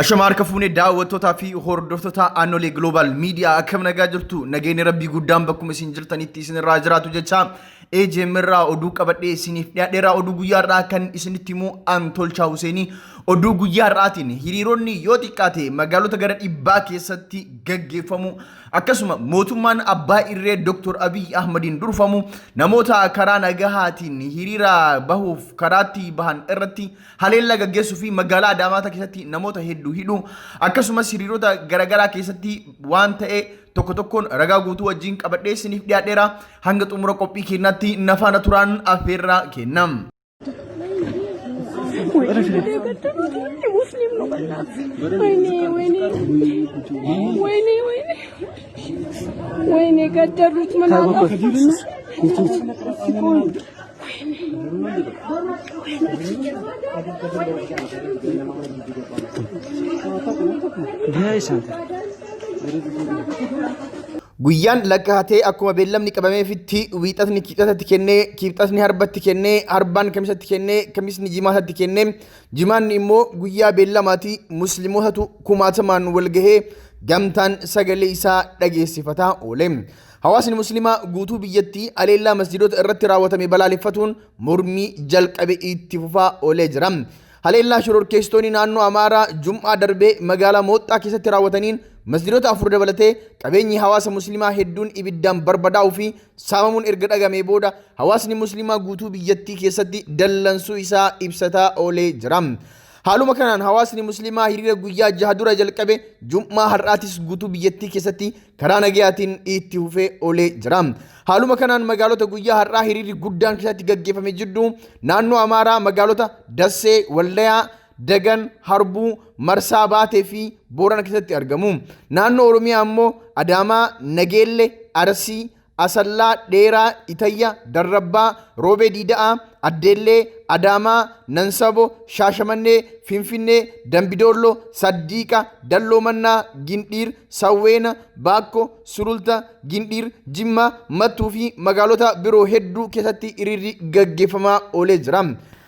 Ashama harka fuunee daawwattootaa fi hordoftoota Anolee Global Media akkam nagaa jirtu nageenya rabbii guddaan bakkuma isin jirtanitti isinirraa jiraatu jecha eejeemirraa oduu qabadhee isiniif dhiyaadheeraa oduu guyyaarraa kan isinitti himu an Tolchaa Huseenii oduu guyyaarraatiin hiriironni yoo xiqqaate magaalota gara dhibbaa keessatti gaggeeffamu akkasuma mootummaan abbaa irree Dr. Abiy Ahmediin durfamu namoota karaa nagahaatiin hiriira bahuuf karaatti bahan irratti haleellaa gaggeessuu fi magaalaa Adaamaata keessatti namoota hedduu hidhu akkasumas hiriirota garagaraa keessatti waan ta'e tokko tokkoon ragaa guutuu wajjin qabadhee isiniif dhiyaadheera hanga xumura qophii keenyaatti nafaana turaan affeerraa kennam. ويني قدرت من Guyyaan lakkaatee akkuma beellamni qabameefitti wiixatni kiibxatatti kennee kiibxatni harbatti kennee harbaan kamisatti kennee kamisni jimaatatti kennee jimaanni immoo guyyaa beellamaati musliimootatu kumaatamaan walgahee gamtaan sagalee isaa dhageessifataa oole. Hawaasni musliimaa guutuu biyyattii aleellaa masjiidota irratti raawwatame balaaleffatuun mormii jalqabe itti fufaa oolee jira. Haleellaa shororkeessitoonni naannoo Amaaraa Jum'aa darbee magaalaa Mooxxaa keessatti raawwataniin masjiidota 4 dabalatee qabeenyi hawaasa musliimaa hedduun ibiddaan barbadaa'uu fi saamamuun erga dhagamee booda hawaasni musliimaa guutuu biyyattii keessatti dallansuu isaa ibsataa oolee jira. Haaluma kanaan hawaasni musliimaa hiriira guyyaa 6 dura jalqabe Jum'aa har'aatis guutuu biyyattii keessatti karaa nagayaatiin itti fufee oolee jira. Haaluma kanaan magaalota guyyaa har'aa hiriirri guddaan keessatti gaggeeffame jidduu naannoo Amaaraa magaalota Dassee, Wallayaa, Dagan, Harbuu, Marsaa Baatee fi Boorana keessatti argamu. Naannoo Oromiyaa ammoo Adaamaa, Nageelle, Arsii, Asallaa, Dheeraa, Itayya, Darrabbaa, Roobee Diida'aa, Addeellee, Adaamaa, Nansabo, Shaashamannee, Finfinnee, Dambidoollo, Saddiiqa, Dalloo Mannaa, Gindhiir, Sawweena, Baakko, Sululta, Gindhiir, Jimma, Mattuu fi magaalota biroo hedduu keessatti hiriirri gaggeeffamaa oolee jira.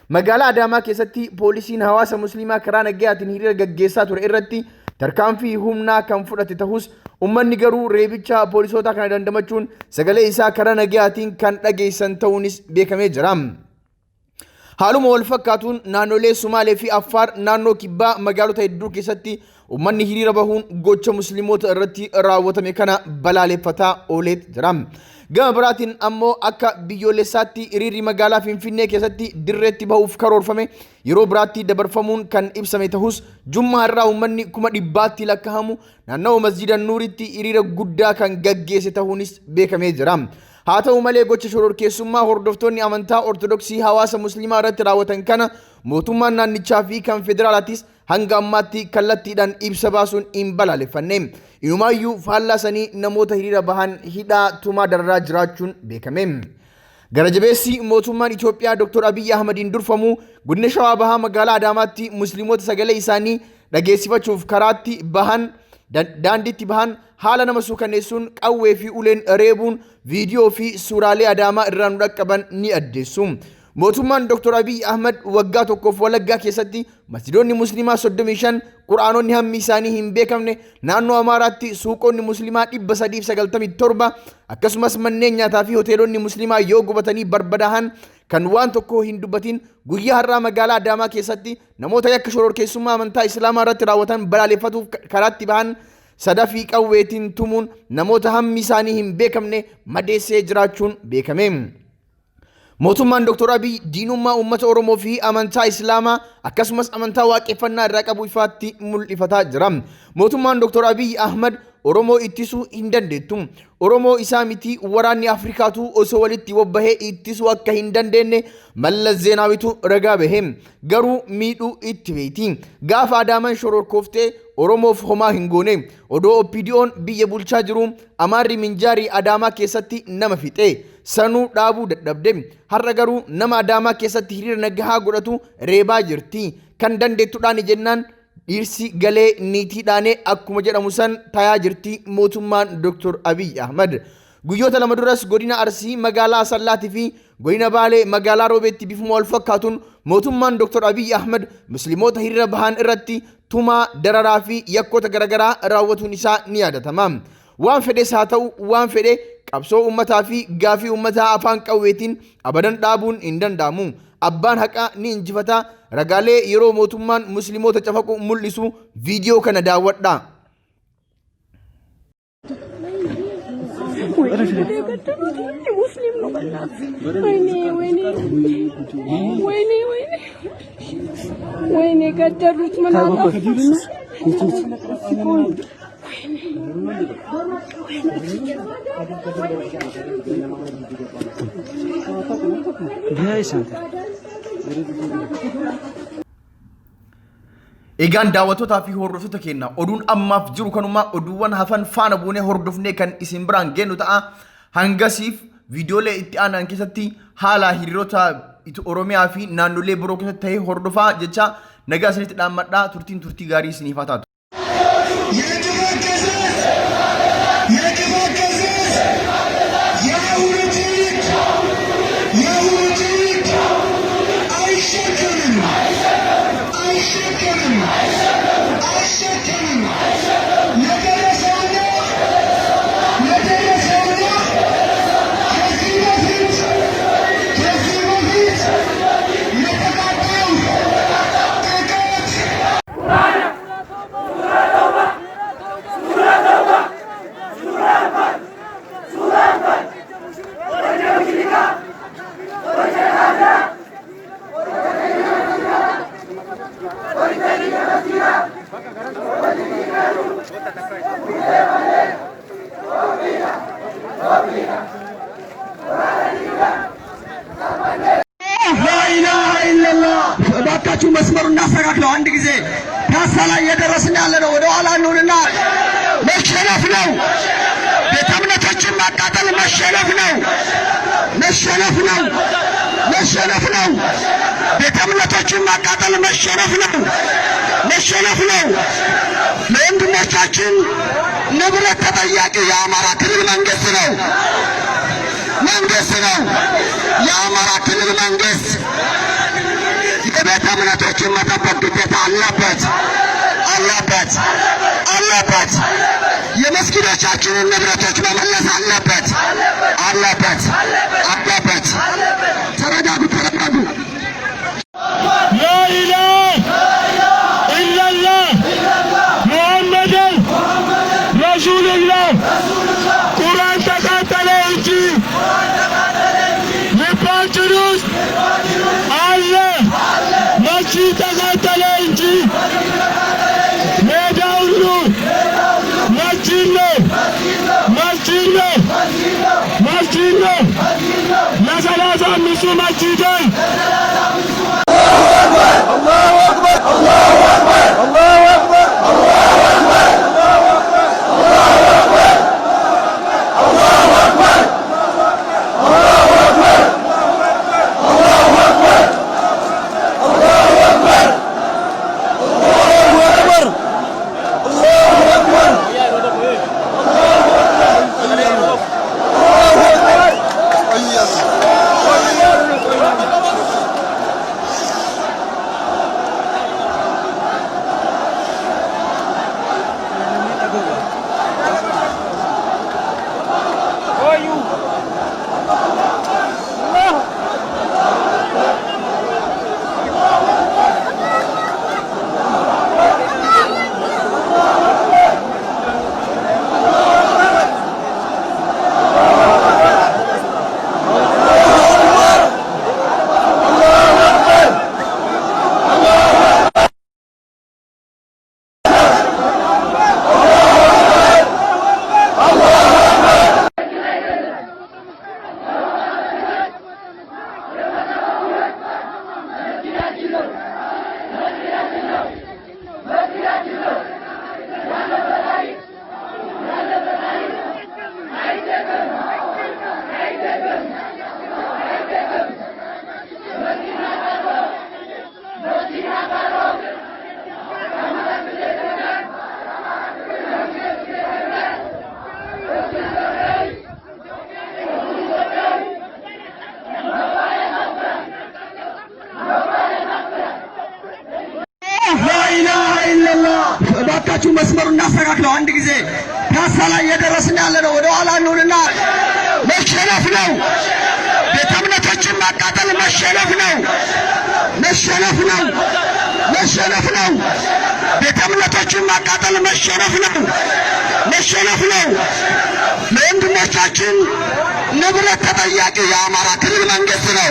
Magaalaa Adaamaa keessatti poolisiin hawaasa musliimaa karaa nagayaatiin hiriira gaggeessaa ture irratti tarkaanfii humnaa kan fudhate ta'us ummanni garuu reebicha poolisoota kana dandamachuun sagalee isaa karaa nagayaatiin kan dhageessan ta'uunis beekamee jira. Haaluma wal fakkaatuun naannolee Sumaalee fi Affaar naannoo kibbaa magaalota hedduu keessatti ummanni hiriira bahuun gocha musliimoota irratti raawwatame kana balaaleffataa oolee jira. Gama biraatiin ammoo akka biyyoolessaatti hiriirri magaalaa Finfinnee keessatti dirreetti bahuuf karoorfame yeroo biraatti dabarfamuun kan ibsame ta'us Jum'aa har'aa ummanni 100,000tti lakkaa'amu naannoo masjiida Nuuritti hiriira guddaa kan gaggeesse ta'uunis beekamee jira. Haa ta'u malee gocha shororkeessummaa hordoftoonni amantaa Ortodoksii hawaasa musliimaa irratti raawwatan kana mootummaan naannichaa fi kan federaalaatis hanga ammaatti kallattiidhaan ibsa baasuun hin balaaleffanne. Inumayyuu faallaa sanii namoota hiriira bahan hidhaa tumaa darraa jiraachuun beekame. Gara jabeessi mootummaan Itoophiyaa Dr. Abiy Ahmediin durfamu godina Shawaa Bahaa magaalaa Adaamaatti musliimoota sagalee isaanii dhageessifachuuf karaatti bahan daandiitti bahan haala nama suukaneessuun qawwee fi uleen reebuun viidiyoo fi suuraalee Adaamaa irraa nu dhaqqaban ni addeessu. Mootummaan Dr. Abiy Ahmed waggaa tokkoof Walaggaa keessatti masjiidonni musliimaa 35 quraanonni hammi isaanii hin beekamne naannoo Amaaraatti suuqonni musliimaa 397 akkasumas manneen nyaataa fi hoteelonni musliimaa yoo gubatanii barbadaa'an kan waan tokko hin dubbatin guyyaa har'aa magaalaa Adaamaa keessatti namoota yakka shororkeessummaa amantaa Islaamaa irratti raawwatan balaaleffatuuf karaatti bahan sadafii qawweetiin tumuun namoota hammi isaanii hin beekamne madeessee jiraachuun beekame. Mootummaan Dr. Abiy diinummaa uummata Oromoo fi amantaa Islaamaa akkasumas amantaa waaqeffannaa irraa qabu ifaatti mul'ifataa jira. Mootummaan Dr. Abiy Ahmed Oromoo ittisuu hin dandeettu. Oromoo isaa miti waraanni Afrikaatu osoo walitti wabbahee ittisuu akka hin dandeenye Mallas Zeenaawitu ragaa bahe. Garuu miidhuu itti beekti. Gaafa Adaamaan shororkooftee Oromoof homaa hin goone. Odoo OPDO'n biyya bulchaa jiru Amaarri Minjaarii Adaamaa keessatti nama fixe. Sanuu dhaabuu dadhabde. Har'a garuu nama Adaamaa keessatti hiriira nagahaa godhatu reebaa jirti. Kan dandeettuudhaan jennaan dhirsi galee niitiidhaanee akkuma jedhamu san tayaa jirti mootummaan Dr. Abiy Ahmed. Guyyoota lama duras godina Arsii magaalaa Asallaatii fi godina Baalee magaalaa Roobeetti bifuma wal fakkaatuun mootummaan Dr. Abiy Ahmed musliimoota hiriira bahan irratti tumaa dararaa fi yakkoota garaagaraa raawwatuun isaa ni yaadatama. Waan fedhes haa ta'u waan fedhe qabsoo ummataa fi gaafii ummataa afaan qawweetiin abadan dhaabuun hin danda'amu. Abbaan haqaa ni injifata. Ragaalee yeroo mootummaan musliimoota cafaqu mul'isu viidiyoo kana daawwadha. Egaan daawwattoota fi hordoftoota keenya oduun ammaaf jiru kanuma oduuwwan hafan faana buunee hordofnee kan isin biraan geenyu ta'a. Hangasiif viidiyoolee itti aanan keessatti haala hiriirota Oromiyaa fi naannolee biroo keessatti ta'ee hordofaa jecha nagaa isinitti dhaammadhaa. Turtii gaarii isiniif haa taatu. ባካችሁ መስመሩን እናስተካክለው። አንድ ጊዜ ፒያሳ ላይ እየደረስን ያለ ነው። ወደ ኋላ እንሁንና መሸነፍ ነው። ቤተ እምነቶችን ማቃጠል መሸነፍ ነው። መሸነፍ ነው። መሸነፍ ነው። ቤተ እምነቶችን ማቃጠል መሸነፍ ነው። መሸነፍ ነው። ለወንድሞቻችን ንብረት ተጠያቂ የአማራ ክልል መንግስት ነው። መንግስት ነው። የአማራ ክልል መንግስት የቤተ እምነቶችን መጠበቅ ግዴታ አለበት። የመስጊዶቻችንን ንብረቶች መመለስ አለበት። ተረጋጉ። ላኢላሃ ኢለላህ ሙሐመድን ረሱሉላህ። ቁርአን ተቃጠለ እንጂ ልባችን ውስጥ አለ። መስጂድ ተቃጠለ እንጂ ሜዳ ሁሉ መስጂድ ነው። ለሰላሳ አምስቱ መስጂዶች እናስተካክለው። አንድ ጊዜ ፒያሳ ላይ እየደረስን ያለ ነው። ወደ ኋላ እንሁንና መሸነፍ ነው። ቤተ እምነቶችን ማቃጠል መሸነፍ ነው። መሸነፍ ነው። መሸነፍ ነው። ቤተ እምነቶችን ማቃጠል መሸነፍ ነው። መሸነፍ ነው። ለወንድሞቻችን ንብረት ተጠያቂ የአማራ ክልል መንግስት ነው።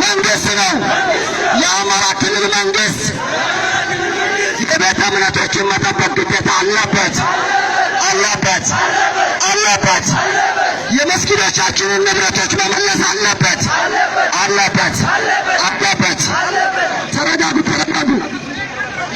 መንግስት ነው። የአማራ ክልል መንግስት የቤተ እምነቶችን መጠበቅ ግዴታ አለበት አለበት አለበት። የመስጊዶቻችንን ንብረቶች መመለስ አለበት አለበት አለበት። ተረጋጉ ተረጋጉ።